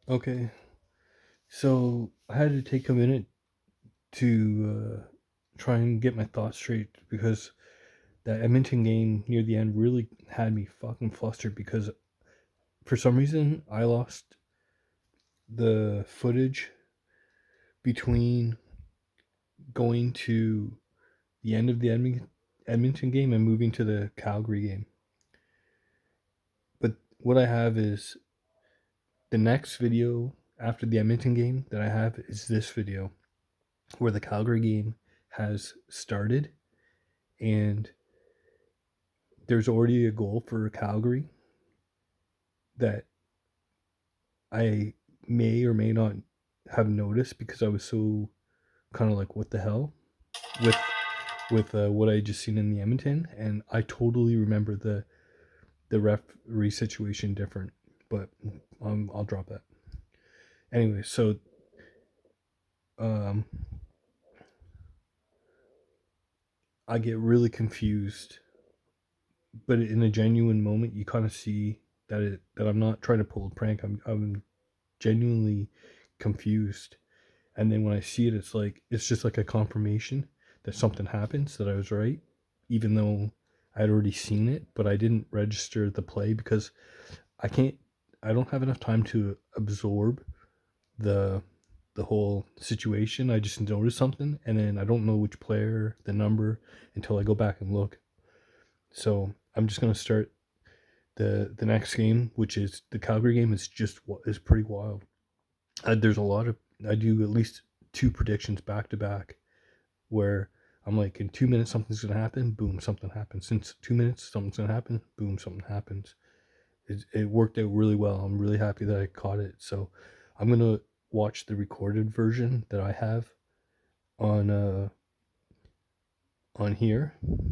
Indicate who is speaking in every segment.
Speaker 1: Okay, so I had to take a minute to try and get my thoughts straight because that Edmonton game near the end really had me fucking flustered because for some reason I lost the footage between going to the end of the Edmonton game and moving to the Calgary game. But what I have is the next video after the Edmonton game that I have is this video where the Calgary game has started and there's already a goal for Calgary that I may or may not have noticed because I was so kind of like, what the hell, with what I just seen in the Edmonton, and I totally remember the referee situation different, but I'll drop that anyway. So um, I get really confused, but in a genuine moment, you kind of see that I'm not trying to pull a prank. I'm genuinely confused. And then when I see it, it's just like a confirmation that something happens, that I was right, even though I'd already seen it, but I didn't register the play because I can't I don't have enough time to absorb the the whole situation. I just noticed something and then I don't know which player, the number, until I go back and look. So I'm just gonna start the next game, which is the Calgary game. Is pretty wild. There's a lot of I do at least two predictions back to back where I'm like, in 2 minutes something's gonna happen, boom, something happens. Since 2 minutes something's gonna happen, boom, something happens. It worked out really well. I'm really happy that I caught it. So I'm gonna watch the recorded version that I have on on here. Okay,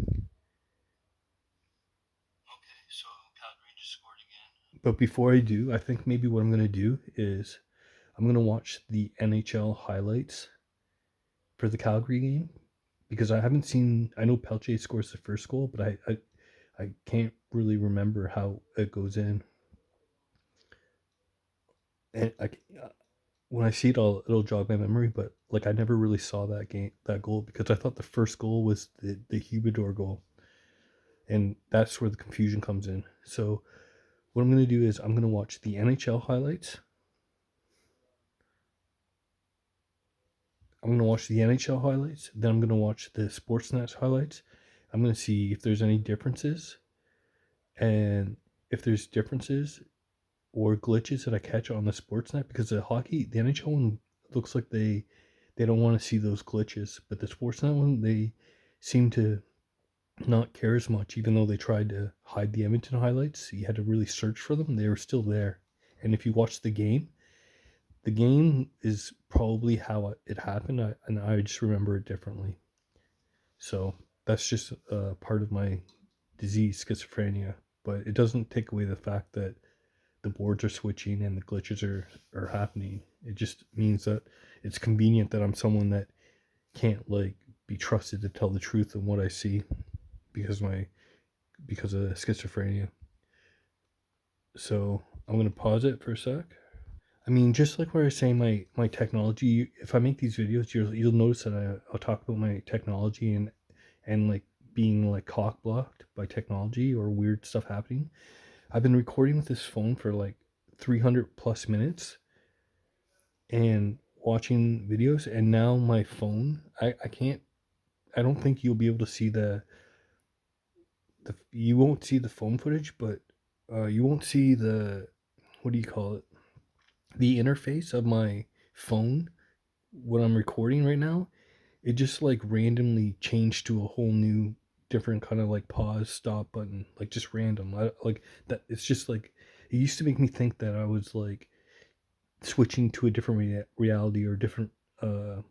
Speaker 1: so Calgary just scored again. But before I do, I think maybe what I'm gonna do is I'm gonna watch the NHL highlights for the Calgary game because I haven't seen. I know Pelche scores the first goal, but I can't really remember how it goes in. And when I see it, it'll jog my memory. But like I never really saw that goal because I thought the first goal was the Humidor goal, and that's where the confusion comes in. So what I'm gonna do is I'm gonna watch the NHL highlights. I'm gonna watch the NHL highlights. Then I'm gonna watch the Sportsnet highlights. I'm gonna see if there's any differences, and if there's differences or glitches that I catch on the Sportsnet, because the NHL one looks like they don't want to see those glitches, but the Sportsnet one, they seem to not care as much, even though they tried to hide the Edmonton highlights. You had to really search for them; they were still there. And if you watch the game is probably how it happened, and I just remember it differently. So that's just part of my disease, schizophrenia. But it doesn't take away the fact that the boards are switching and the glitches are happening. It just means that it's convenient that I'm someone that can't like be trusted to tell the truth of what I see because my because of schizophrenia. So I'm gonna pause it for a sec. I mean, just like where I was saying, my technology. If I make these videos, you'll notice that I'll talk about my technology and like being like cock blocked by technology or weird stuff happening. I've been recording with this phone for like 300 plus minutes and watching videos, and now my phone, I can't, I don't think you'll be able to see the you won't see the phone footage, but you won't see the, what do you call it, the interface of my phone when I'm recording right now. It just like randomly changed to a whole new different kind of like pause stop button, like just random. Like that, it's just like it used to make me think that I was like switching to a different reality or different uh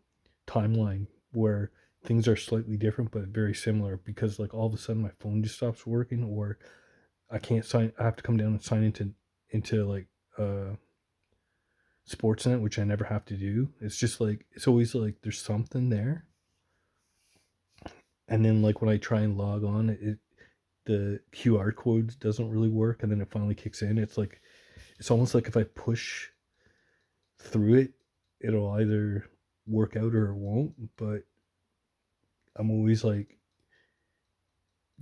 Speaker 1: timeline where things are slightly different but very similar, because like all of a sudden my phone just stops working, or I have to come down and sign into like uh Sportsnet, which I never have to do. It's just like it's always like there's something there, and then like when I try and log on, it the QR code doesn't really work, and then it finally kicks in. It's like it's almost like if I push. through it, it'll either work out or it won't. But I'm always like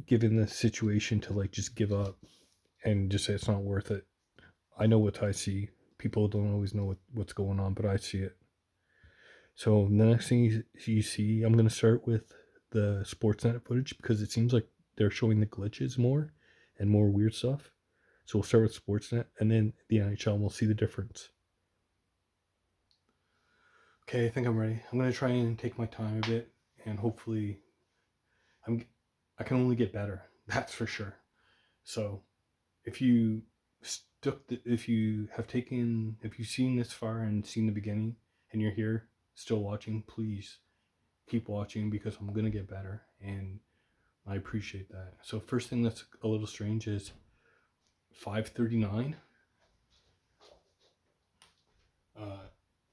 Speaker 1: given the situation to like just give up and just say it's not worth it. I know what I see. People don't always know what's going on, but I see it. So the next thing you see, I'm going to start with the Sportsnet footage because it seems like they're showing the glitches more and more weird stuff. So we'll start with Sportsnet and then the NHL and we'll see the difference. Okay, I think I'm ready. I'm going to try and take my time a bit and hopefully I can only get better. That's for sure. So if you've seen this far and seen the beginning and you're here still watching, please keep watching because I'm gonna get better and I appreciate that. So first thing that's a little strange is 5:39,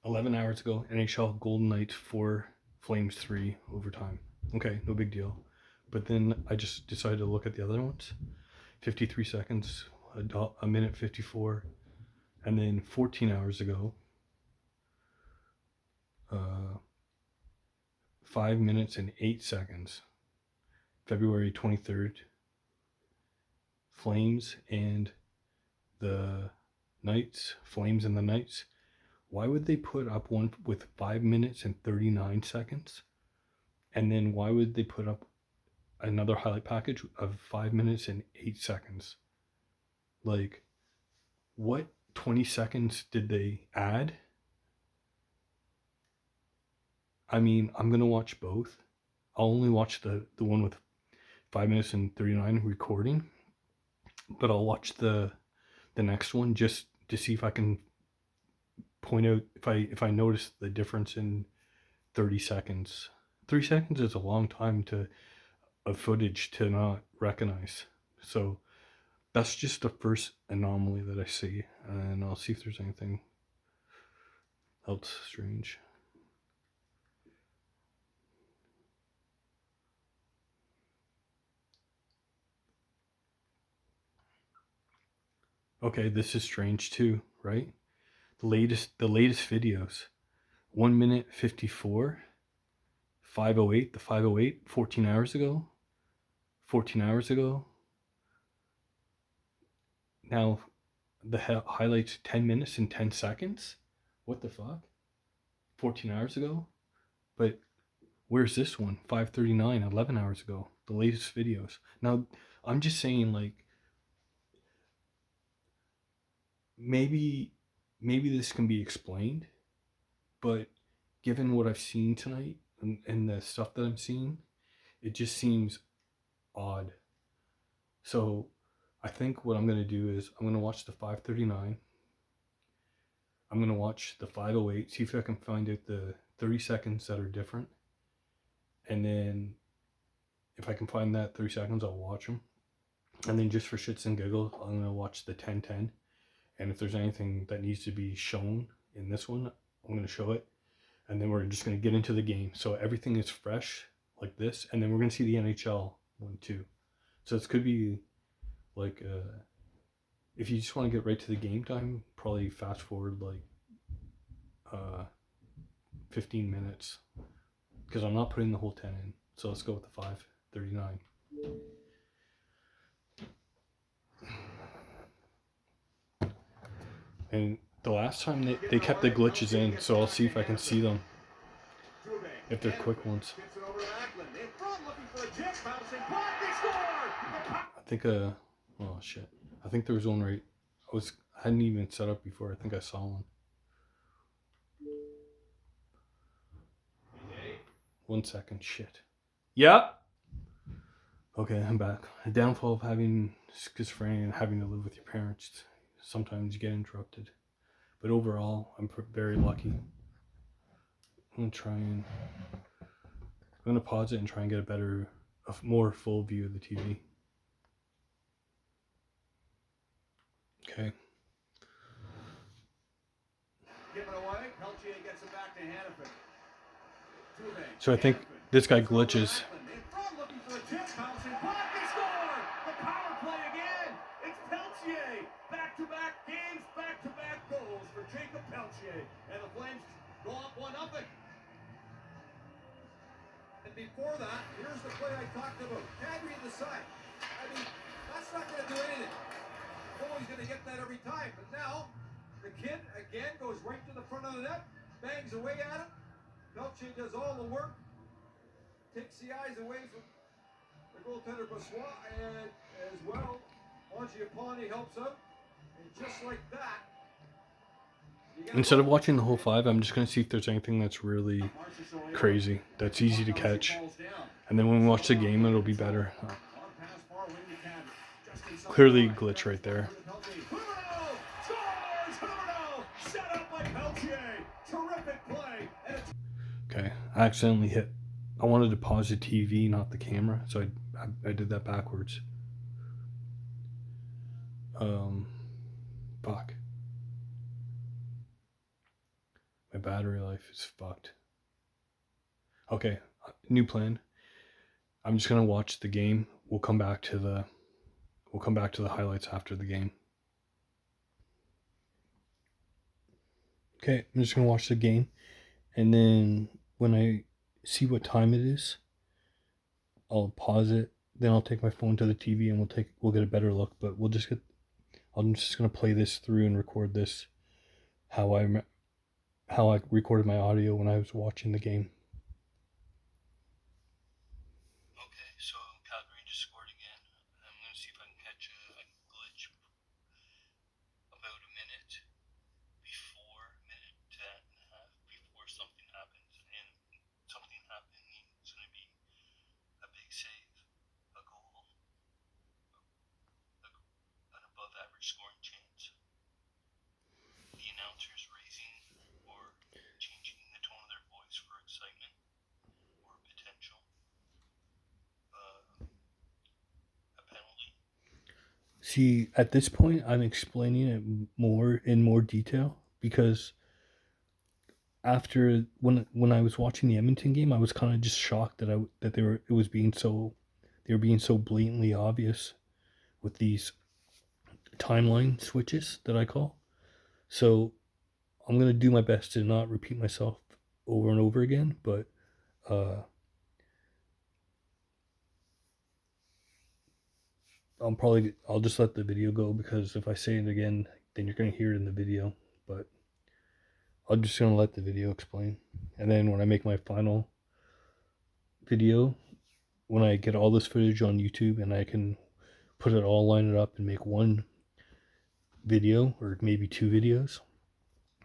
Speaker 1: 11 hours ago, NHL Golden Knights 4, Flames 3 overtime. Okay, no big deal. But then I just decided to look at the other ones. 53 seconds, a minute 54, and then 14 hours ago, 5 minutes and 8 seconds, February 23rd, Flames and the Knights, Flames and the Knights. Why would they put up one with 5 minutes and 39 seconds? And then why would they put up another highlight package of 5 minutes and 8 seconds? Like, what 20 seconds did they add? I mean, I'm going to watch both. I'll only watch the one with 5 minutes and 39 recording, but I'll watch the next one just to see if I can point out if I notice the difference in 30 seconds. 3 seconds is a long time of footage to not recognize. So that's just the first anomaly that I see, and I'll see if there's anything else strange. Okay, this is strange too, right? The latest videos. 1 minute 54, 5:08, the 5:08, 14 hours ago. 14 hours ago. Now the highlights 10 minutes and 10 seconds. What the fuck? 14 hours ago? But where's this one? 5:39, 11 hours ago. The latest videos. Now, I'm just saying, like, maybe this can be explained, but given what I've seen tonight and the stuff that I'm seeing, it just seems odd. So I think what I'm going to do is I'm going to watch the 5:39. I'm going to watch the 5:08, see if I can find out the 30 seconds that are different. And then if I can find that 30 seconds, I'll watch them. And then just for shits and giggles, I'm going to watch the 10:10. And if there's anything that needs to be shown in this one, I'm going to show it. And then we're just going to get into the game. So everything is fresh like this. And then we're going to see the NHL one too. So this could be like, if you just want to get right to the game time, probably fast forward like 15 minutes. Because I'm not putting the whole 10 in. So let's go with the 5:39. And the last time they kept the glitches in, so I'll see if I can see them. If they're quick ones. I think oh shit. I think there was one right. I hadn't even set up before. I think I saw one. 1 second, shit. Yep. Okay, I'm back. The downfall of having schizophrenia and having to live with your parents. Sometimes you get interrupted. But overall, I'm very lucky. I'm going to pause it and try and get a more full view of the TV. Okay. So I think this guy glitches.
Speaker 2: Peltier, and the Flames go up 1-0. And before that, here's the play I talked about. Kadri in the side. I mean, that's not going to do anything. Always going to get that every time. But now, the kid, again, goes right to the front of the net, bangs away at him. Peltier does all the work, takes the eyes away from the goaltender Brossoit, and as well, Mangiapane helps out. And just like that,
Speaker 1: instead of watching the whole 5, I'm just going to see if there's anything that's really crazy, that's easy to catch. And then when we watch the game, it'll be better. Clearly glitch right there. Okay, I accidentally hit. I wanted to pause the TV, not the camera, so I did that backwards. Fuck. My battery life is fucked. Okay, new plan. I'm just gonna watch the game. We'll come back to the highlights after the game. Okay, I'm just gonna watch the game, and then when I see what time it is, I'll pause it. Then I'll take my phone to the TV, and we'll get a better look. But I'm just gonna play this through and record this how I recorded my audio when I was watching the game. Okay, so Calgary just scored again. I'm gonna see if I can catch a glitch about a minute to that and a half before something happens, and something happening is gonna be a big save, a goal, an above average scoring chance. The announcers raising or changing the tone of their voice for excitement or potential. A penalty. See, at this point, I'm explaining it in more detail because after when I was watching the Edmonton game, I was kind of just shocked that they were being so blatantly obvious with these timeline switches that I call. So I'm gonna do my best to not repeat myself over and over again, but I'll just let the video go, because if I say it again, then you're gonna hear it in the video. But I'm just gonna let the video explain, and then when I make my final video, when I get all this footage on YouTube and I can put it all, line it up, and make one video or maybe two videos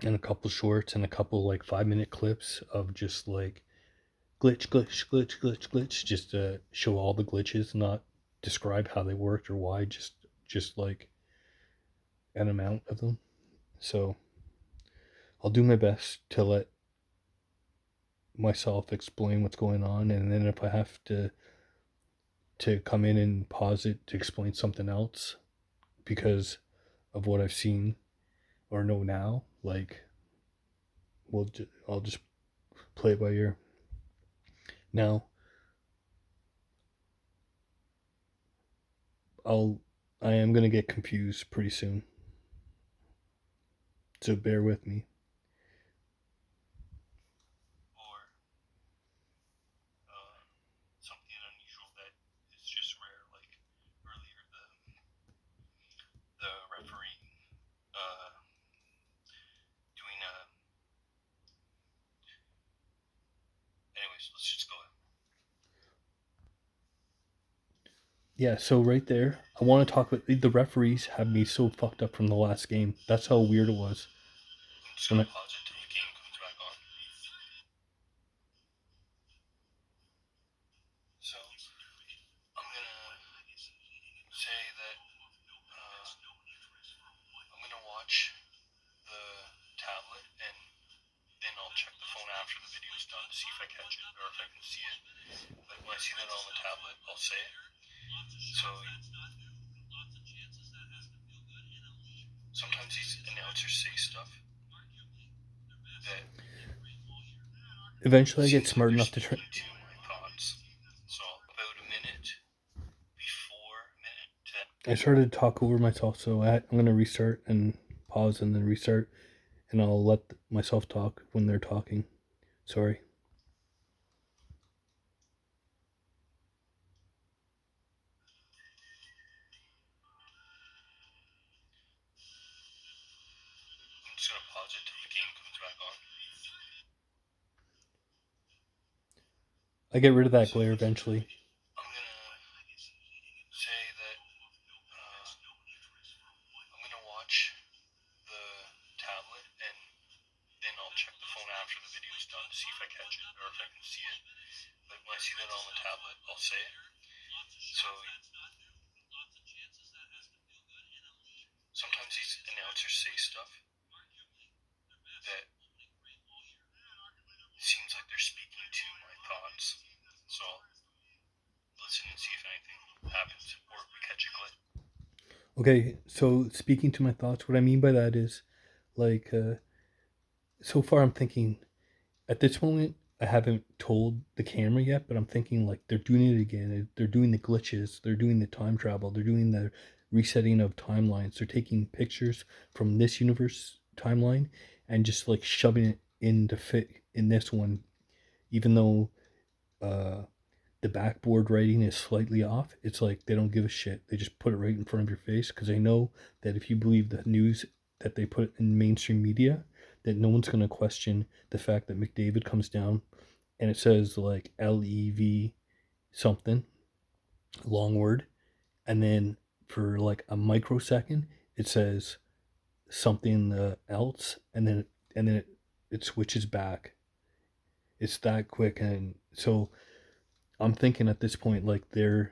Speaker 1: and a couple shorts and a couple like 5-minute clips of just like glitch, just to show all the glitches, not describe how they worked or why, just like an amount of them. So I'll do my best to let myself explain what's going on, and then if I have to come in and pause it to explain something else because of what I've seen or know now, like I'll just play it by ear. Now, I am gonna get confused pretty soon, so bear with me. Or something unusual that is just rare, like earlier the referee doing a. Anyways, let's just go ahead. Yeah, so right there, I want to talk about the referees. Have me so fucked up from the last game. That's how weird it was. I'm just gonna pause it till the game comes back on. So I'm gonna say that I'm gonna watch the tablet, and then I'll check the phone after the video's done to see if I catch it or if I can see it. But when I see that on the tablet, I'll say it. So sometimes these announcers say stuff that eventually I get smart enough to try. So about a minute before minute 10, I started to talk over myself, so I'm going to restart and pause and then restart. and I'll let myself talk when they're talking. Sorry.
Speaker 3: I'm just gonna pause it till the game comes back on.
Speaker 1: I get rid of that glare eventually.
Speaker 3: I'm gonna say that I'm gonna watch the tablet and then I'll check the phone after the video's done to see if I catch it or if I can see it. But when I see that on the tablet, I'll say it. So sometimes these announcers say stuff that seems like they're speaking to my thoughts. So I'll listen and see if anything happens or if we catch a glitch.
Speaker 1: Okay, so speaking to my thoughts, what I mean by that is, like, so far I'm thinking, at this moment, I haven't told the camera yet, but I'm thinking, like, they're doing it again. They're doing the glitches. They're doing the time travel. They're doing the resetting of timelines. They're taking pictures from this universe timeline and just, like, shoving it in to fit in this one, even though the backboard writing is slightly off. It's like they don't give a shit. They just put it right in front of your face because they know that if you believe the news that they put in mainstream media, that no one's going to question the fact that McDavid comes down and it says like LEV something, long word, and then for like a microsecond it says something else, and then it switches back. It's that quick, and so I'm thinking at this point like they're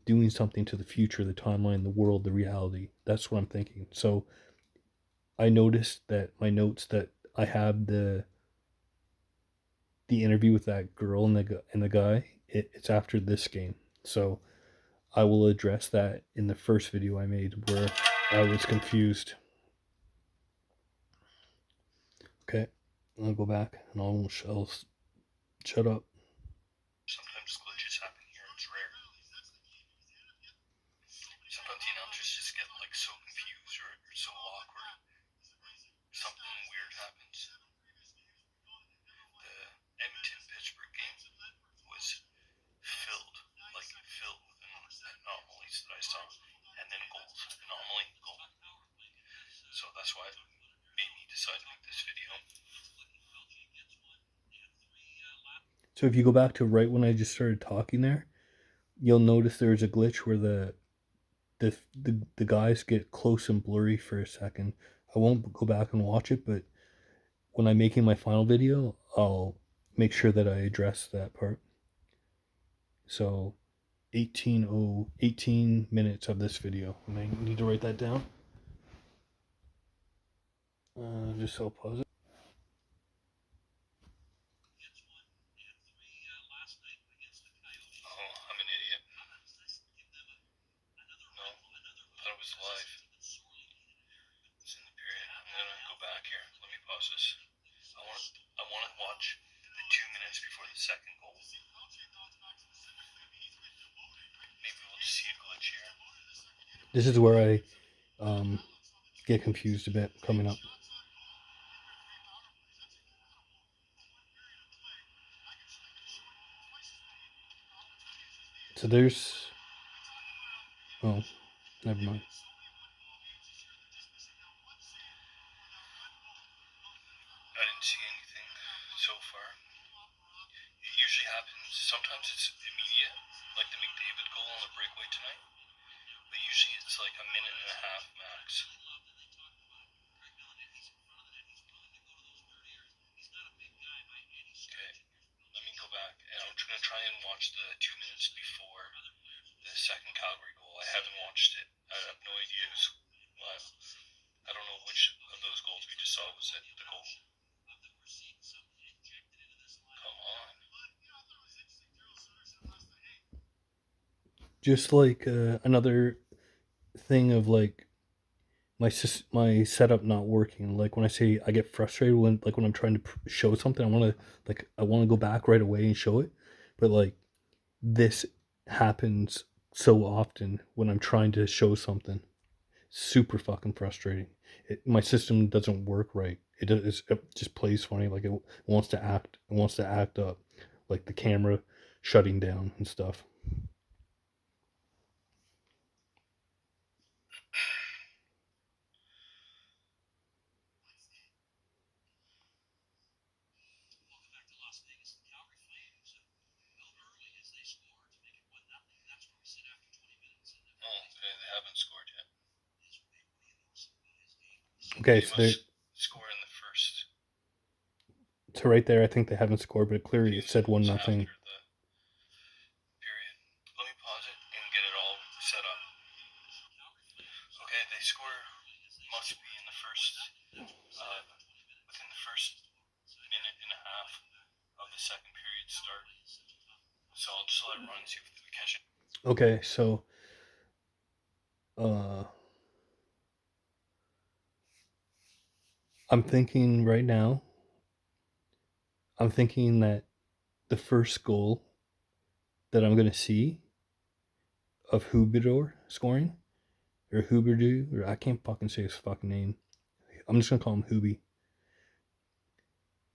Speaker 1: doing something to the future, the timeline, the world, the reality. That's what I'm thinking. So I noticed that my notes that I have the interview with that girl and the guy. It's after this game, so I will address that in the first video I made where I was confused. Okay, I'll go back and I'll shut up.
Speaker 3: Sometimes glitches happen here, it's rare. Sometimes the announcers just get like so confused or so awkward. Something weird happens. The Edmonton-Pittsburgh game was filled with anomalies that I saw, and then goals, anomaly, goal. So that's why it made me decide to make this video.
Speaker 1: So if you go back to right when I just started talking there, you'll notice there's a glitch where the guys get close and blurry for a second. I won't go back and watch it, but when I'm making my final video, I'll make sure that I address that part. So 18 minutes of this video. And I need to write that down. Just so I'll pause it.
Speaker 3: Oh, I'm an idiot. No, I thought it was live. It's in the period. I'm gonna go back here. Let me pause this. I want to watch the 2 minutes before the second goal. Maybe we'll just see a glitch here.
Speaker 1: This is where I get confused a bit coming up. So there's... Oh, never mind.
Speaker 3: I didn't see anything so far. It usually happens, sometimes it's immediate, like the McDavid goal on the breakaway tonight, but usually it's like a minute and a half max. Okay, let me go back, and I'm going to try and watch the 2 minutes before the second Calgary goal. I haven't watched it. I have no idea I don't know which of those goals we just saw was it, the goal. Come on.
Speaker 1: Just like another thing of like my setup not working. Like when I say I get frustrated when I'm trying to show something, I want to go back right away and show it, but like this happens so often when I'm trying to show something. Super fucking frustrating. my system doesn't work right. It just plays funny, like it wants to act up, like the camera shutting down and stuff.
Speaker 3: Oh, they haven't scored yet.
Speaker 1: Okay,
Speaker 3: They
Speaker 1: so they
Speaker 3: score in the first.
Speaker 1: So right there, I think they haven't scored, but clearly it said 1-0.
Speaker 3: After the period. Let me pause it and get it all set up. Okay, they score must be in the first within the first minute and a half of the second period start. So I'll just let it run, see if we catch it.
Speaker 1: Okay, so I'm thinking right now, that the first goal that I'm going to see of Hubidor scoring, or Huberdu, or I can't fucking say his fucking name. I'm just going to call him Hubie.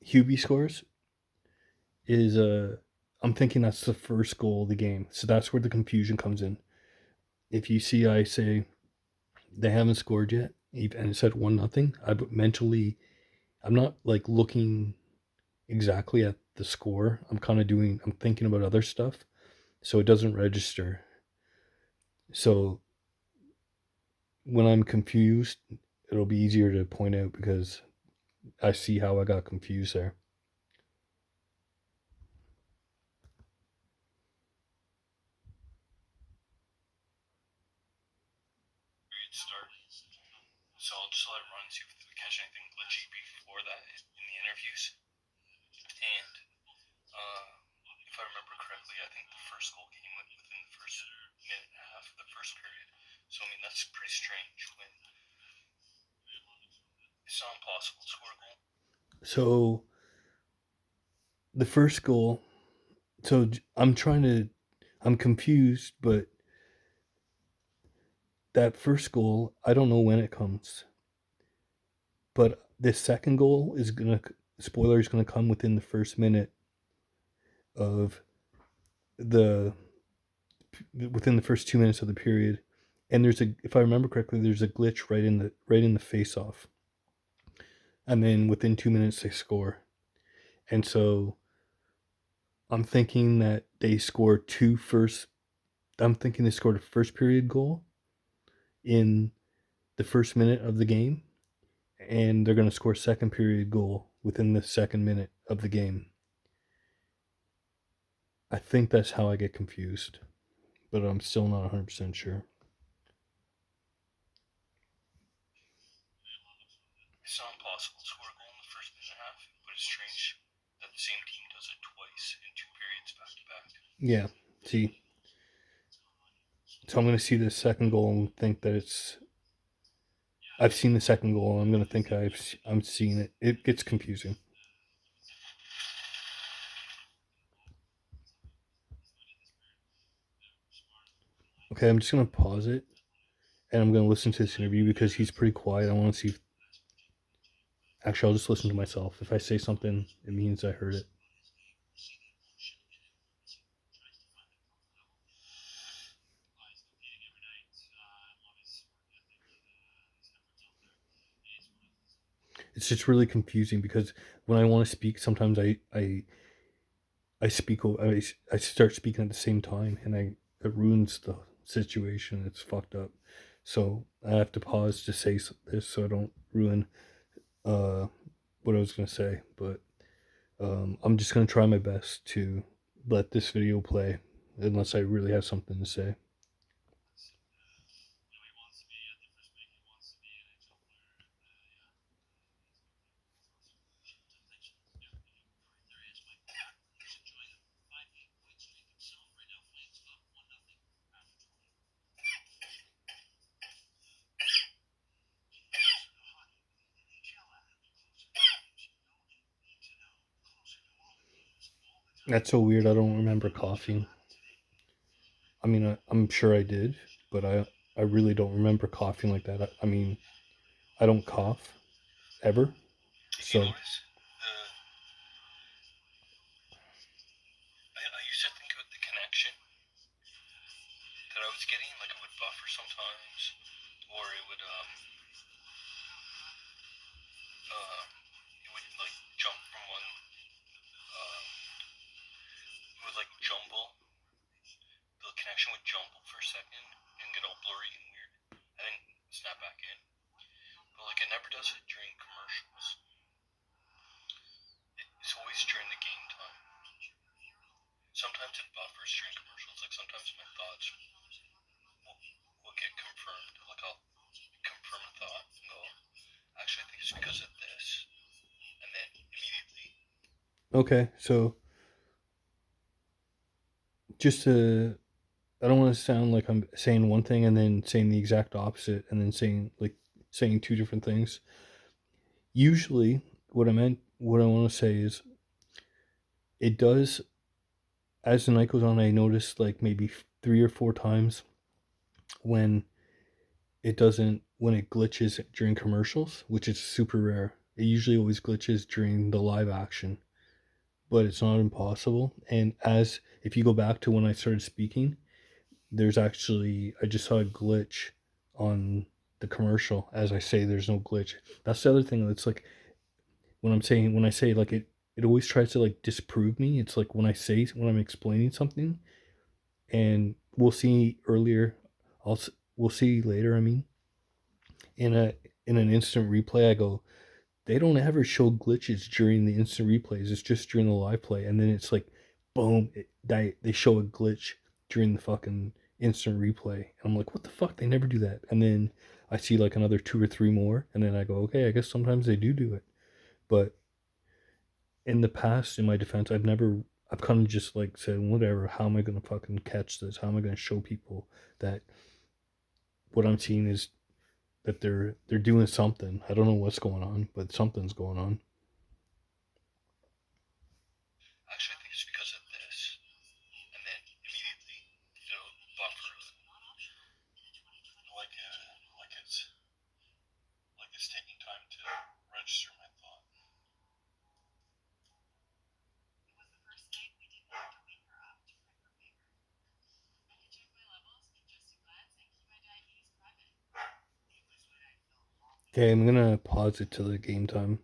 Speaker 1: Hubie scores is, I'm thinking that's the first goal of the game. So that's where the confusion comes in. If you see, I say they haven't scored yet, and it said 1-0, I'm not like looking exactly at the score. I'm thinking about other stuff, so it doesn't register. So when I'm confused, it'll be easier to point out because I see how I got confused there.
Speaker 3: Start. So I'll just let it run, see if we catch anything glitchy before that in the interviews. And if I remember correctly, I think the first goal came within the first minute and a half of the first period. So I mean that's pretty strange when it's not impossible to score a goal.
Speaker 1: So the first goal, so I'm confused, but that first goal, I don't know when it comes. But this second goal is going to come within the first minute of within the first 2 minutes of the period. And if I remember correctly, there's a glitch right in the face off. And then within 2 minutes they score. And so I'm thinking that they scored I'm thinking they scored a first period goal in the first minute of the game, and they're going to score a second period goal within the second minute of the game. I think that's how I get confused, but I'm still not 100% sure.
Speaker 3: It's not impossible to score a goal in the first minute and a half, but it's strange that the same team does it twice in 2 periods back to back.
Speaker 1: Yeah, see. So I'm going to see the second goal and think that I've seen the second goal, and I'm going to think I'm seeing it. It gets confusing. Okay, I'm just going to pause it, and I'm going to listen to this interview because he's pretty quiet. I want to see if... Actually, I'll just listen to myself. If I say something, it means I heard it. It's just really confusing because when I want to speak, sometimes I start speaking at the same time, and it ruins the situation. It's fucked up. So I have to pause to say this so I don't ruin what I was gonna say. But I'm just gonna try my best to let this video play unless I really have something to say. That's so weird. I don't remember coughing. I mean, I'm sure I did, but I really don't remember coughing like that. I mean, I don't cough ever.
Speaker 3: Did
Speaker 1: So
Speaker 3: you notice I used to think about the connection that I was getting, like it would buffer sometimes, or it would like jump from one, it would like jumble. The connection would jumble for a second and get all blurry and weird, and then snap back in. But like it never does it during commercials. It's always during the game time. Sometimes it buffers during commercials. Like sometimes my thoughts will get confirmed. Like I'll confirm a thought and go, actually I think it's because of this, and then immediately.
Speaker 1: okay, so just to, I don't want to sound like I'm saying one thing and then saying the exact opposite and then saying two different things. Usually what I want to say is it does, as the night goes on, I notice like maybe 3 or 4 times when when it glitches during commercials, which is super rare. It usually always glitches during the live action, but it's not impossible. And as if you go back to when I started speaking, I just saw a glitch on the commercial. As I say, there's no glitch. That's the other thing. It's like when I say like it always tries to like disprove me. It's like when I'm explaining something, and we'll see later. I mean, in a in an instant replay, I go, they don't ever show glitches during the instant replays. It's just during the live play, and then it's like, boom, they show a glitch during the fucking instant replay, and I'm like, what the fuck? They never do that. And then I see like another 2 or 3 more, and then I go, okay, I guess sometimes they do it. But in the past, in my defense, I've kind of just like said, whatever. How am I gonna fucking catch this? How am I gonna show people that what I'm seeing is that they're doing something. I don't know what's going on, but something's going on.
Speaker 3: Actually, I think it's because of this, and then immediately it'll buffer, like it's taking time to register my thought.
Speaker 1: Okay, I'm gonna pause it to the game time.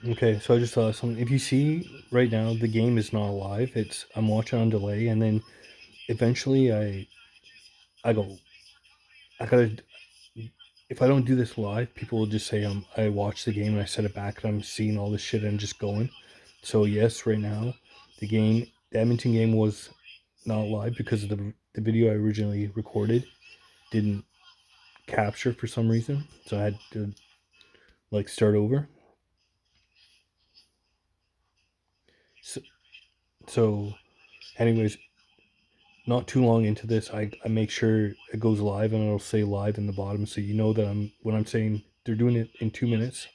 Speaker 1: Okay, so I just saw something. If you see right now, the game is not live. I'm watching on delay, and then eventually I go, I gotta. If I don't do this live, people will just say I watched the game and I set it back and I'm seeing all this shit and just going. So yes, right now, the Edmonton game was not live because of the video I originally recorded didn't capture for some reason. So I had to like start over. So anyways, not too long into this, I make sure it goes live and it'll say live in the bottom so you know that when I'm saying they're doing it in 2 minutes.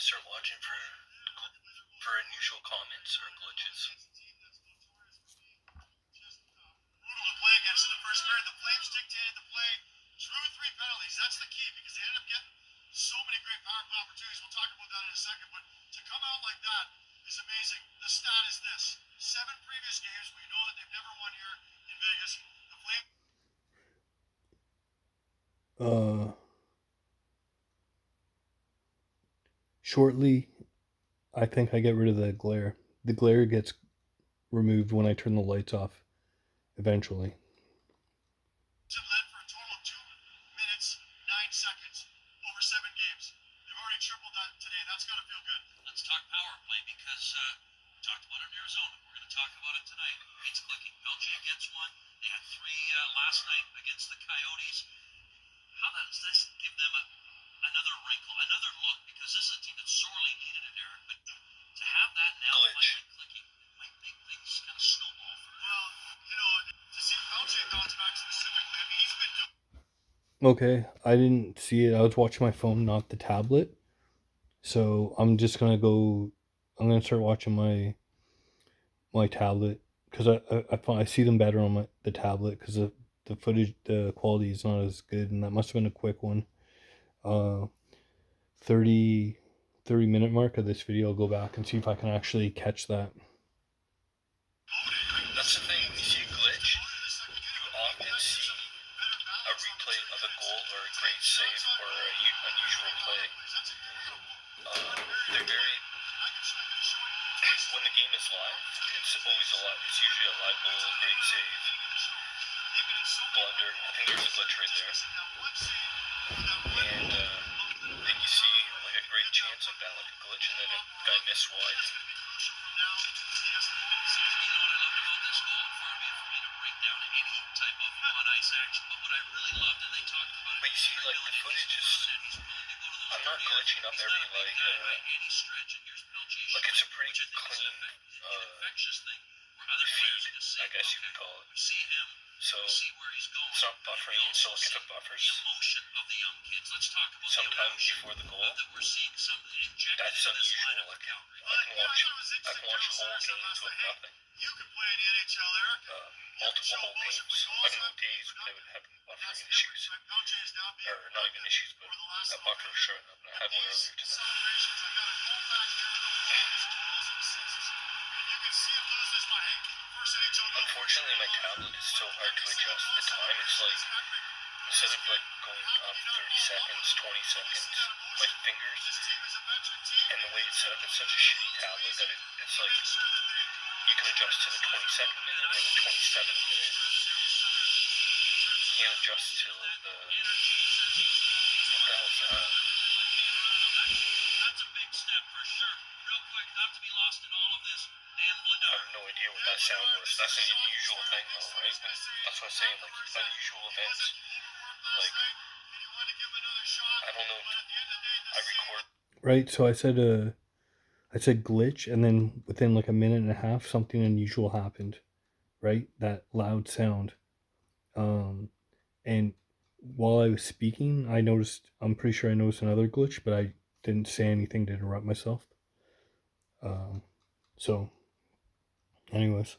Speaker 3: Start watching for unusual comments or glitches. Brutal to play against in the first period. The Flames dictated the play. Drew 3 penalties. That's the key because they ended up getting so many great power play opportunities. We'll talk about that in a second. But to come out like that is amazing. The stat is this: 7 previous games. We know that they've never won here in Vegas. The Flames.
Speaker 1: Shortly, I think I get rid of the glare. The glare gets removed when I turn the lights off eventually.
Speaker 3: Led for a total of 2 minutes, 9 seconds over 7 games. They've already tripled that today. That's got to feel good. Let's talk power play because we talked about it in Arizona. We're going to talk about it tonight. It's clicking. Belgium gets one. They had 3 last night against the Coyotes. How does this give them another wrinkle, another look? Because this is a team that sorely needed it, Eric. But to have that now finally clicking might make things kind of snowball. Well, to see Belgium bounce back specifically, I mean, he's been doing.
Speaker 1: Okay, I didn't see it. I was watching my phone, not the tablet. So I'm just gonna go. I'm gonna start watching my tablet because I see them better on the tablet because the footage, the quality is not as good, and that must have been a quick one. Uh, 30 minute mark of this video. I'll go back and see if I can actually catch that.
Speaker 3: That's the thing, when you see a glitch, you often see a replay of a goal or a great save or a unusual play. They're very, when the game is live, it's always it's usually a live goal, a great save, blunder. I think there's a glitch right there. And then you see like a great chance like that, like a glitch, and then a guy missed wide. But you see, like, the footage is, I'm not glitching up every, like it's a pretty clean, feed, I guess you could call it. So, it's not buffering, so like if it buffers, sometimes before the goal, that's unusual. Like, I can watch whole games with nothing. Multiple whole games. I can go days without having buffering issues. Or not even issues, but a buffer showing up. And I had one earlier tonight. Unfortunately, my tablet is so hard to adjust the time. It's like, instead of like going up 30 seconds, 20 seconds, my fingers, and the way it's set up, it's such a shitty tablet that it's like, you can adjust to the 22nd minute or the 27th minute. You can't adjust to the, what the hell is that? That's a big step for sure. Real quick, not to be lost in all of this. I have no idea what that sound was. That's an unusual thing though, right? That's what I'm saying, like, unusual events. Like, I don't know, I record.
Speaker 1: Right, so I said glitch, and then within like a minute and a half, something unusual happened. Right, that loud sound. And while I was speaking, I'm pretty sure I noticed another glitch, but I didn't say anything to interrupt myself. So, anyways.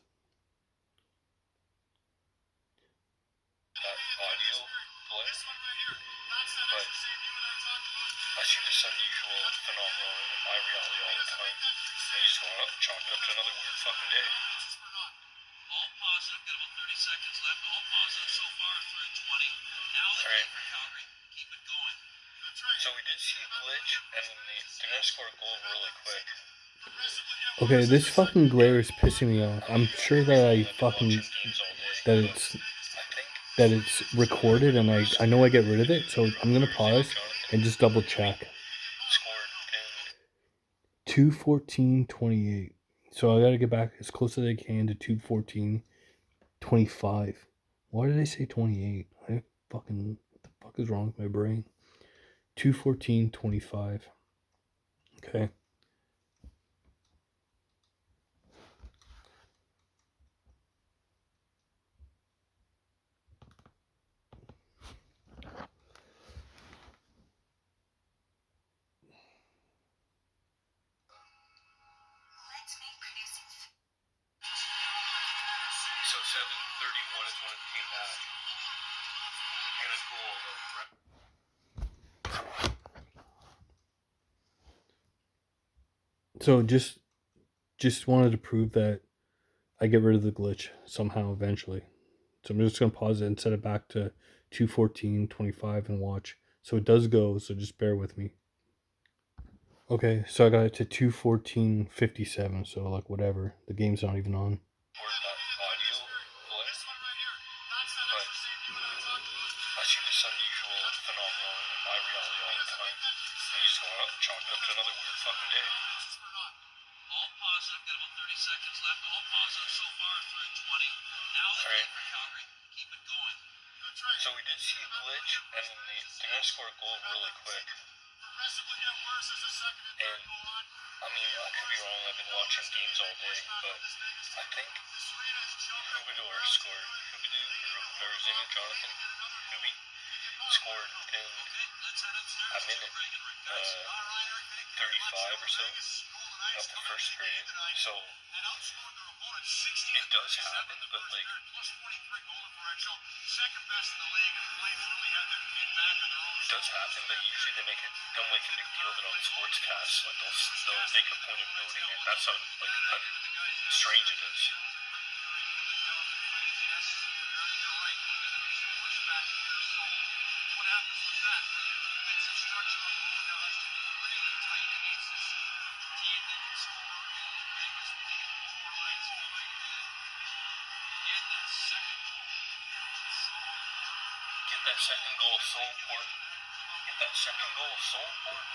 Speaker 3: Audio play, but I see this unusual phenomenon in my reality all the time. And you just go up, chalk it up to another weird fucking day. All positive, got about 30 seconds left. All positive so far through 20. Now the game for Calgary. Keep it going. So we did see a glitch, and then they're gonna score a goal really quick.
Speaker 1: Okay, this fucking glare is pissing me off. I'm sure that that it's recorded, and I know I get rid of it, so I'm gonna pause and just double check. 2:14:28. So I gotta get back as close as I can to 2:14:25. Why did I say 28? What the fuck is wrong with my brain? 2:14:25. Okay.
Speaker 3: So 7:31 is when it came back. And a goal
Speaker 1: So just wanted to prove that I get rid of the glitch somehow eventually. So I'm just gonna pause it and set it back to 2:14:25 and watch. So it does go, so just bear with me. Okay, so I got it to 2:14:57, so like whatever. The game's not even on.
Speaker 3: audio play, but I see this unusual phenomenon in my reality all the time. And you just go up, chalk it up to another weird fucking day. All positive, got about 30 seconds left. All positive so far through 20. Now the game for Calgary. Keep it going. So we did see a glitch, and then they're gonna score a goal really quick. And I mean, I could be wrong. I've been watching games all day, but I think Hubador scored. Or his name is Jonathan Huby scored within a minute. 35 or so of the first period. So it does happen, but like it does happen, but usually they'll make a big deal of it on sportscasts. Like they'll make a point of noting it. That's how strange it is. Get that second goal so important. Get that second goal so important.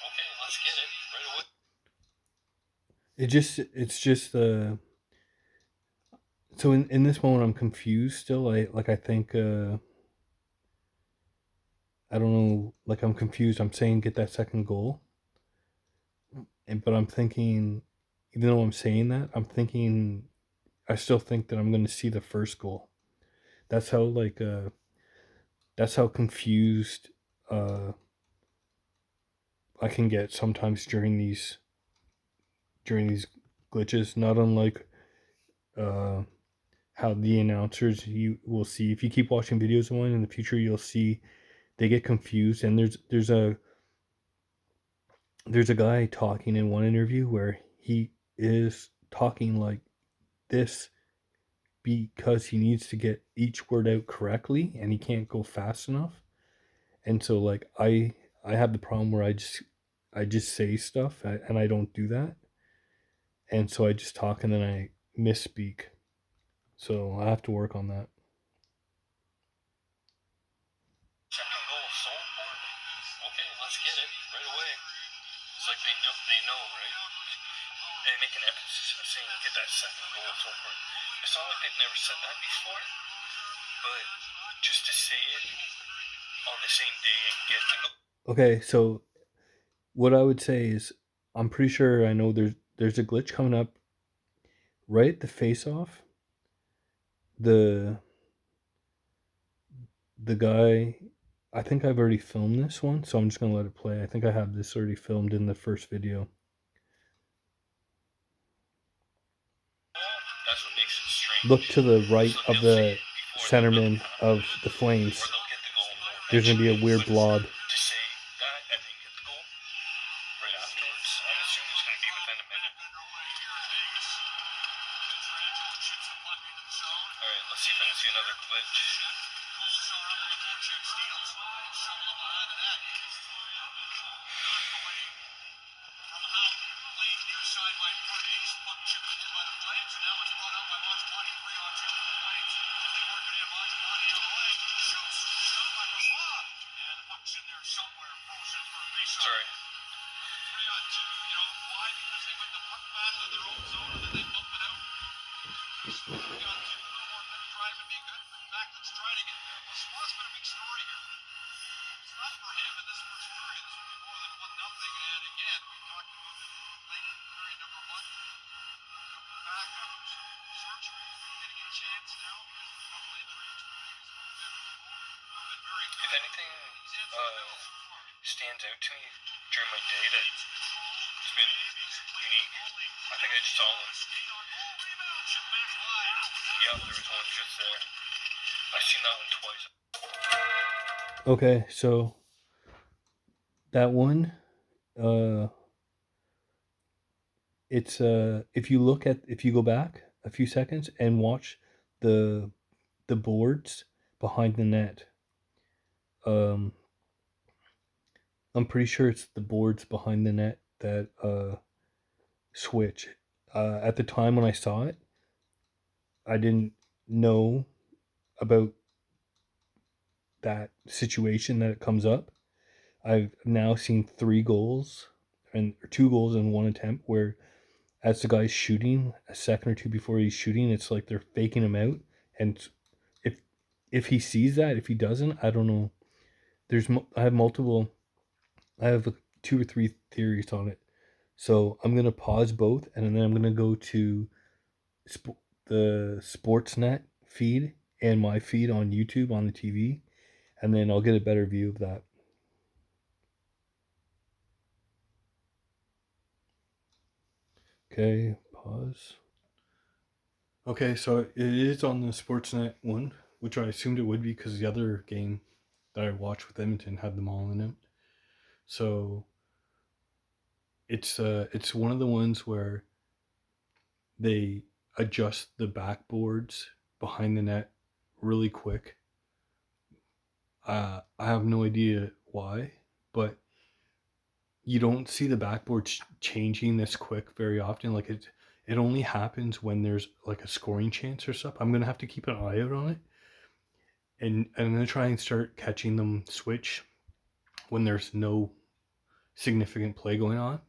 Speaker 3: Okay, let's get it right away.
Speaker 1: It's just so in this moment I'm confused still. I think I don't know, like I'm confused. I'm saying get that second goal. But I'm thinking, even though I'm saying that, I still think that I'm going to see the first goal. That's how that's how confused I can get sometimes during these glitches. Not unlike how the announcers, you will see if you keep watching videos of one in the future, you'll see they get confused, and there's a guy talking in one interview where he is talking like this because he needs to get each word out correctly and he can't go fast enough. And so like I have the problem where I just say stuff and I don't do that. And so I just talk and then I misspeak. So I have to work on that.
Speaker 3: Second goal is so important. Okay, let's get it right away. It's like they know, right? They make an emphasis of saying get that second goal is so important. It's not like they've never said that before, but just to say it on the same day and get the goal.
Speaker 1: Okay, so what I would say is I'm pretty sure I know there's a glitch coming up right at the face off. The guy, I think I've already filmed this one, so I'm just gonna let it play. I think I have this already filmed in the first video.
Speaker 3: That's what makes it strange.
Speaker 1: Look to the right of the centerman of the Flames. There's gonna be a weird blob.
Speaker 3: To say that and then get the goal right afterwards, I'm assuming it's gonna be within a minute. Alright, let's see if I can see another glitch. Sorry. If anything stands out to me during my day that's been unique, I think I just saw one. Yeah, there was one just there. I've seen that one twice.
Speaker 1: Okay, so that one, it's if you go back a few seconds and watch the boards behind the net. I'm pretty sure it's the boards behind the net that switch. At the time when I saw it, I didn't know about that situation that it comes up. I've now seen 3 goals and 2 goals in one attempt where as the guy's shooting a second or two before he's shooting, it's like they're faking him out. And if he sees that, if he doesn't, I don't know. I have 2 or 3 theories on it. So I'm gonna pause both, and then I'm gonna go to the Sportsnet feed and my feed on YouTube on the TV, and then I'll get a better view of that. Okay, pause. Okay, so it is on the Sportsnet one, which I assumed it would be because the other game that I watched with Edmonton had them all in it. So it's one of the ones where they adjust the backboards behind the net really quick. I have no idea why, but you don't see the backboards changing this quick very often. Like it only happens when there's like a scoring chance or something. I'm gonna have to keep an eye out on it, and I'm gonna try and start catching them switch when there's no significant play going on,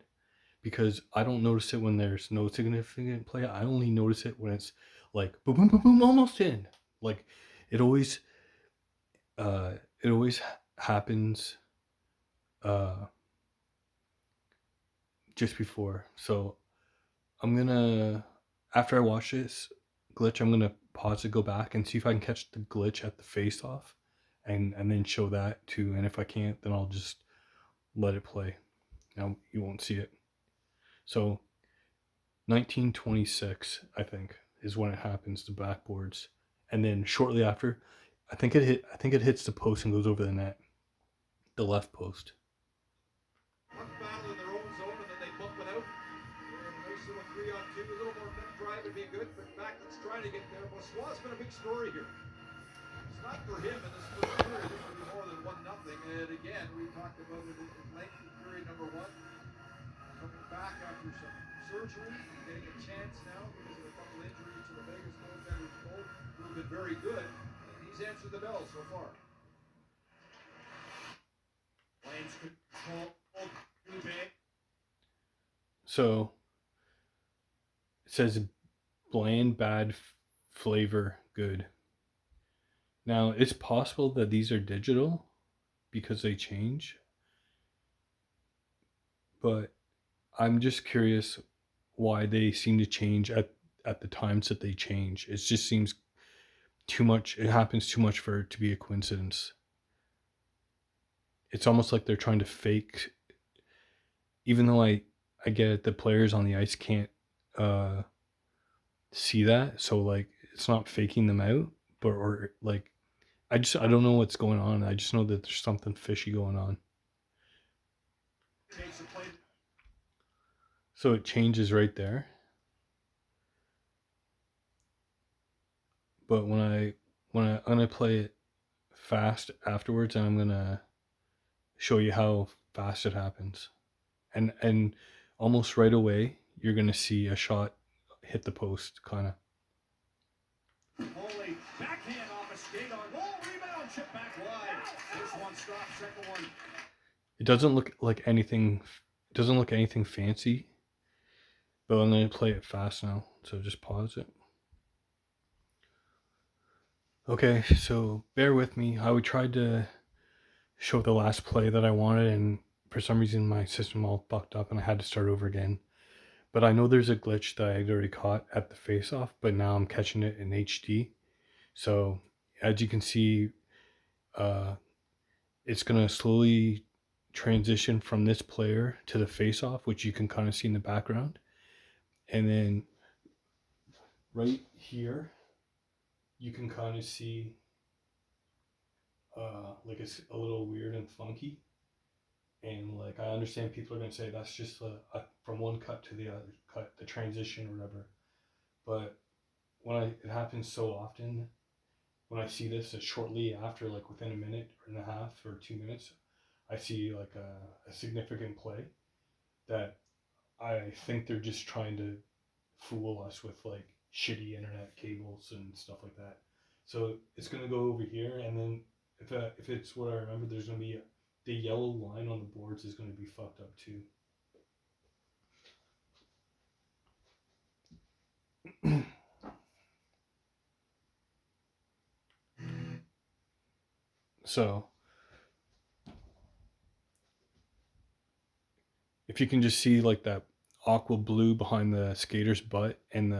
Speaker 1: because I don't notice it when there's no significant play. I only notice it when it's like boom, boom, boom, boom, almost in. Like it always, it always happens, uh, just before. So I'm gonna, after I watch this glitch, I'm gonna pause it, go back, and see if I can catch the glitch at the face off, and then show that too. And if I can't, then I'll just let it play. Now you won't see it. So 1926, I think, is when it happens. The backboards, and then shortly after, I think it hits the post and goes over the net, the left post.
Speaker 2: One battle in their own zone, and then they bump it out. And a nice little 3-on-2, a little more net drive would be good, but Backlund's trying to get there. Boissois has been a big story here. It's not for him in this first period. This would be more than 1-0. And again, we talked about it in length in period number 1. Coming back after some surgery, getting a chance now because of a couple injuries to the Vegas goaltender Cole, who have been very good. And he's answered the bell so far. Flames control.
Speaker 1: So it says bland, bad, flavor, good. Now it's possible that these are digital because they change, but I'm just curious why they seem to change at the times that they change. It just seems too much. It happens too much for it to be a coincidence. It's almost like they're trying to fake, even though I get it, the players on the ice can't see that, so like it's not faking them out, but or like I don't know what's going on. I just know that there's something fishy going on. So it changes right there. But I'm gonna play it fast afterwards, and I'm gonna show you how fast it happens. And almost right away you're gonna see a shot hit the post, kinda.
Speaker 2: Foley, backhand off a skate on goal, rebound, chip back wide. This one stops, second one.
Speaker 1: It doesn't look like anything. It doesn't look anything fancy. But I'm gonna play it fast now, so just pause it. Okay, so bear with me. I tried to show the last play that I wanted, and for some reason my system all fucked up, and I had to start over again. But I know there's a glitch that I already caught at the face-off, but now I'm catching it in HD. So as you can see, it's gonna slowly transition from this player to the face-off, which you can kind of see in the background, and then right here you can kind of see like it's a little weird and funky, and like I understand people are going to say that's just from one cut to the other cut, the transition or whatever, but it happens so often, when I see this shortly after, like within a minute and a half or 2 minutes, I see like a significant play that I think they're just trying to fool us with like shitty internet cables and stuff like that. So it's gonna go over here, and then if it's what I remember, there's gonna be the yellow line on the boards is gonna be fucked up too. So if you can just see like that aqua blue behind the skater's butt, and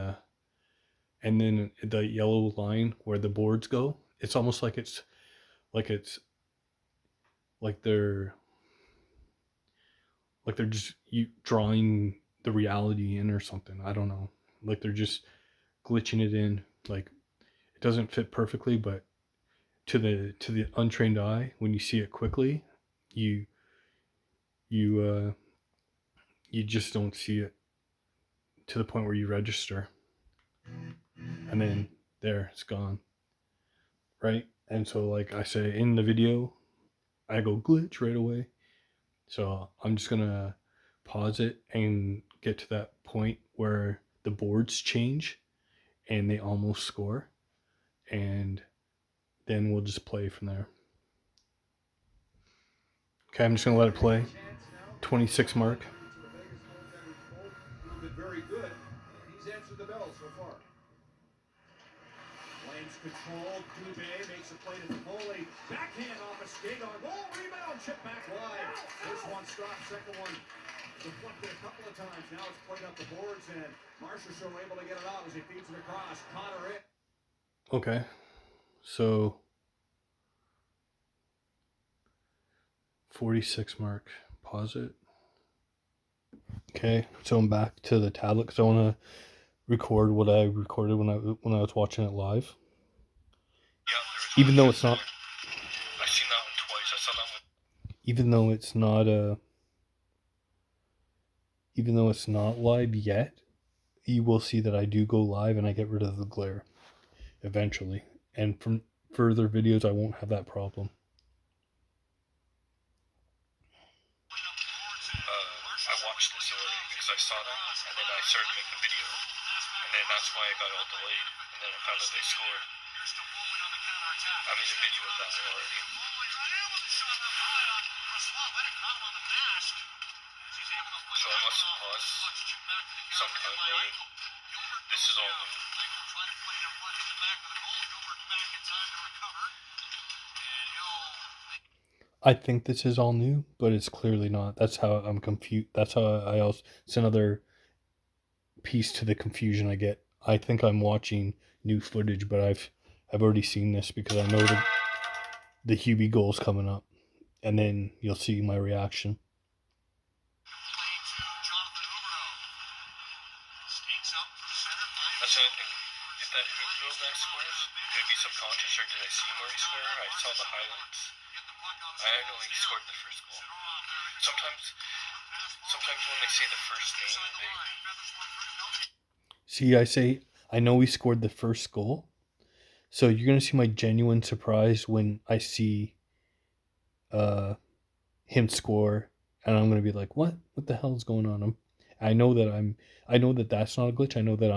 Speaker 1: then the yellow line where the boards go, it's almost like it's like they're just drawing the reality in or something. I don't know. Like they're just glitching it in. Like it doesn't fit perfectly, but to the untrained eye, when you see it quickly, you you you just don't see it to the point where you register, and then there it's gone, right? And so like I say in the video, I go glitch right away. So I'm just gonna pause it and get to that point where the boards change and they almost score, and then we'll just play from there. Okay, I'm just gonna let it play. 26 mark.
Speaker 2: Who've been very good, and he's answered the bell so far. Flames control. Dubé makes a play to Foley. Backhand off a skate on goal. Rebound. Chip back wide. First one stopped. Second one deflected a couple of times. Now it's played up the boards, and Marchessault able to get it out as he feeds it across. Connor in.
Speaker 1: Okay, so 46 mark. Pause it. Okay, so I'm back to the tablet because I want to record what I recorded when I was watching it live.
Speaker 3: Yeah,
Speaker 1: Even though it's not.
Speaker 3: I've seen that one twice. I saw that one.
Speaker 1: Even though it's not even though it's not live yet, you will see that I do go live and I get rid of the glare eventually. And from further videos, I won't have that problem.
Speaker 3: I watched this already because I saw that, and then I started making a video, and then that's why I got all delayed, and then I found out they scored. I made a video of that one already. So I must have paused sometime late. This is all new.
Speaker 1: I think this is all new, but it's clearly not. That's how I'm confused. That's how I also. It's another piece to the confusion I get. I think I'm watching new footage, but I've already seen this because I know that the Hubie goal's coming up, and then you'll see my reaction.
Speaker 3: That's the only thing. If that Huberdeau guy scores, could it be subconscious, or did I see him already score? I saw the highlights. I know he scored the first goal. Sometimes when they say the first name,
Speaker 1: See, I know we scored the first goal. So you're gonna see my genuine surprise when I see him score, and I'm gonna be like, what the hell is going on? I know that that's not a glitch. I know that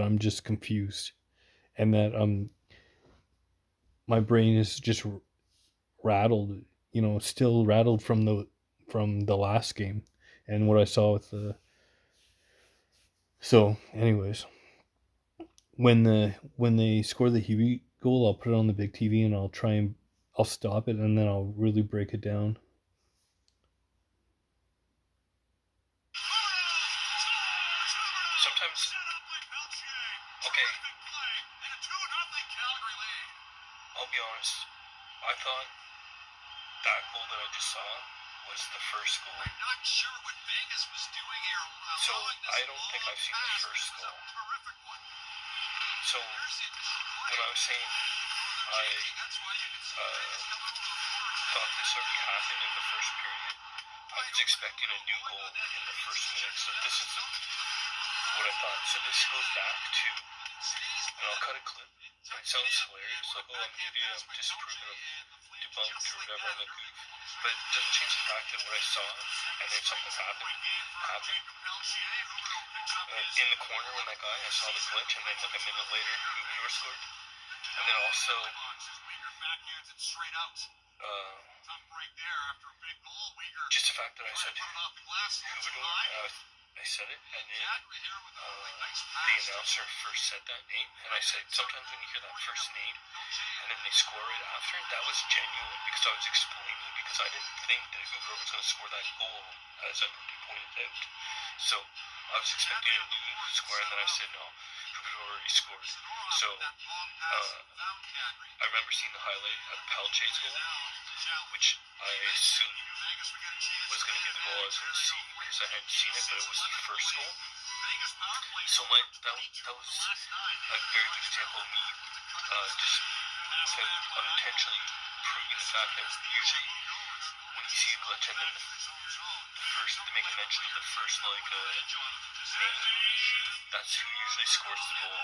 Speaker 1: I'm just confused, and that my brain is just rattled, still rattled from the last game and what I saw with the. So anyways, when they score the Hubie goal, I'll put it on the big TV and I'll stop it, and then I'll really break it down.
Speaker 3: sometimes, okay, I'll be honest. I thought that goal that I just saw was the first goal. So I don't think I've seen the first goal. So when I was saying I thought this already happened in the first period, I was expecting a new goal in the first minute. So this is what I thought. So this goes back to, and I'll cut a clip. It sounds hilarious, like, oh, I'm disproving I'm debunked or whatever, I'm a goof. But it doesn't change the fact that what I saw, and then something happened. In the corner when that guy, I saw the glitch, and then like a minute later, Huberdeau scored. And then also, just the fact that I said Huberdeau, I said it, and then the announcer first said that name, and I said, sometimes when you hear that first name, and then they score right after, that was genuine, because I was explaining, because I didn't think that Huberdeau was going to score that goal, as everybody pointed out. So, I was expecting a new score, and then I said, no, Huberdeau already scored. So, I remember seeing the highlight of Pelche's goal, which I assumed was going to be the goal I was going to see because I hadn't seen it, but it was the first goal. So that was a very good example of me just unintentionally proving the fact that usually when you see a glitch and then they make a mention of the first name, that's who usually scores the goal.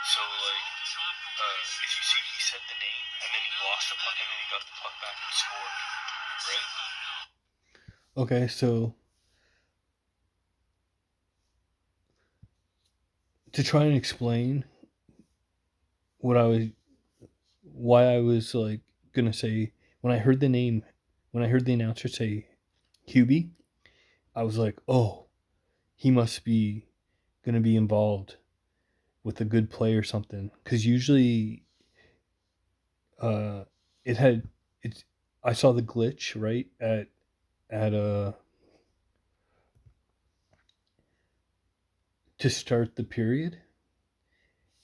Speaker 3: So if you see he said the name and then he lost the puck and then he got the puck back and scored, right?
Speaker 1: Okay, so to try and explain why I was like gonna say when I heard the announcer say Hubie, I was like, oh, he must be gonna be involved with a good play or something. Because usually, it had it's. I saw the glitch right at to start the period,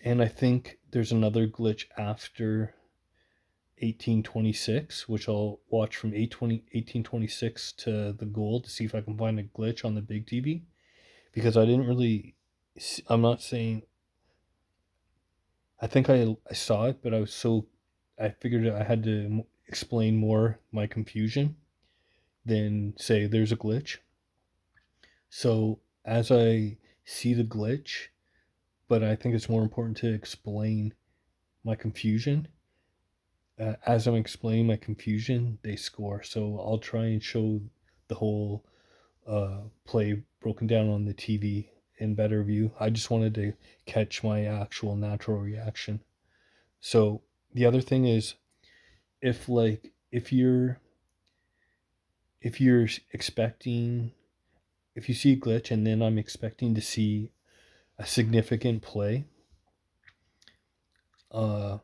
Speaker 1: and I think there's another glitch after 1826, which I'll watch from 1826 to the goal to see if I can find a glitch on the big TV, because I didn't really. I'm not saying. I think I saw it, but I figured I had to explain more my confusion than say there's a glitch. So as I see the glitch, but I think it's more important to explain my confusion. As I'm explaining my confusion, they score. So I'll try and show the whole play broken down on the TV in better view. I just wanted to catch my actual natural reaction. So the other thing is, if like if you're expecting if you see a glitch and then I'm expecting to see a significant play uh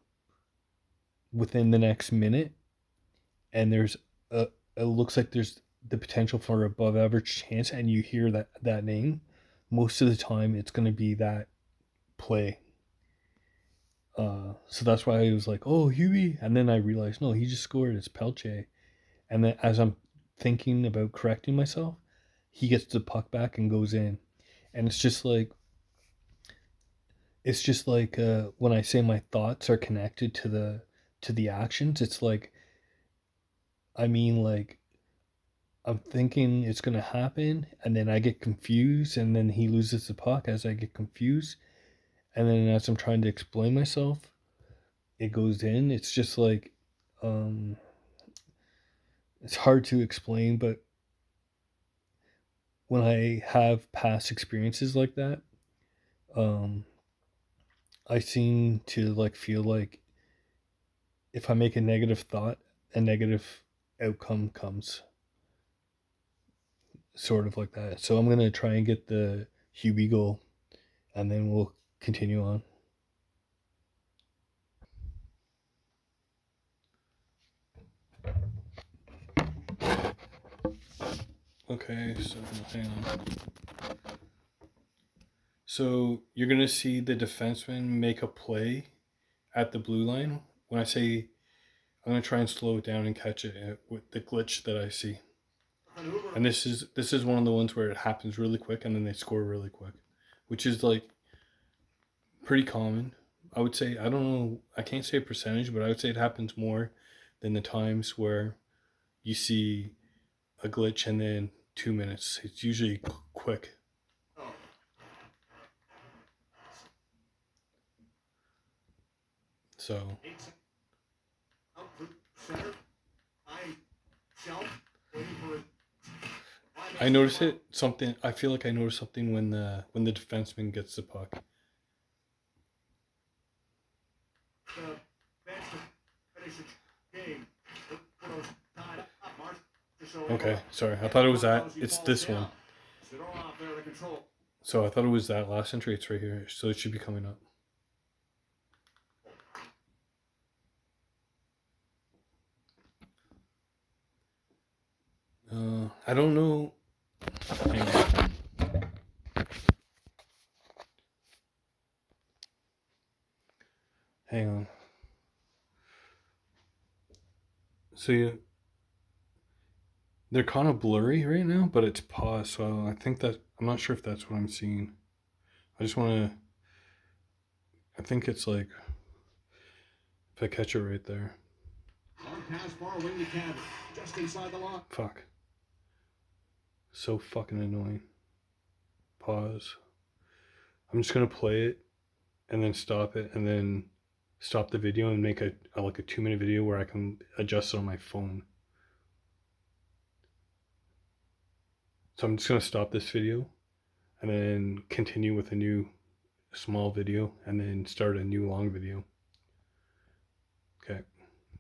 Speaker 1: within the next minute, and there's a it looks like there's the potential for above average chance, and you hear that name, most of the time it's going to be that play. So that's why I was like, oh, Huey, and then I realized, no, he just scored. It's Pelche. And then as I'm thinking about correcting myself, he gets the puck back and goes in, and it's just like when I say my thoughts are connected to the actions. It's like, I mean, like, I'm thinking it's gonna happen, and then I get confused, and then he loses the puck as I get confused, and then as I'm trying to explain myself, it goes in. It's just like, um, it's hard to explain, but when I have past experiences like that, um, I seem to like feel like if I make a negative thought, a negative outcome comes, sort of like that. So I'm gonna try and get the Hubie goal, and then we'll continue on. Okay, so hang on. So you're gonna see the defenseman make a play at the blue line. When I say, I'm gonna try and slow it down and catch it with the glitch that I see. And this is one of the ones where it happens really quick and then they score really quick, which is like pretty common. I would say, I don't know, I can't say a percentage, but I would say it happens more than the times where you see a glitch and then 2 minutes. It's usually quick. So I notice it something. I feel like I notice something when the defenseman gets the puck. Okay, sorry. I thought it was that. It's this one. So I thought it was that last entry. It's right here. So it should be coming up. I don't know. Hang on. Hang on. So they're kind of blurry right now, but it's paused. So I think that I'm not sure if that's what I'm seeing. I just want to. I think it's like if I catch it right there.
Speaker 2: Long pass far away to Cabot, just inside the line.
Speaker 1: Fuck. So fucking annoying. Pause. I'm just gonna play it and then stop it and then stop the video and make a like a 2-minute video where I can adjust it on my phone. So I'm just gonna stop this video and then continue with a new small video and then start a new long video. Okay.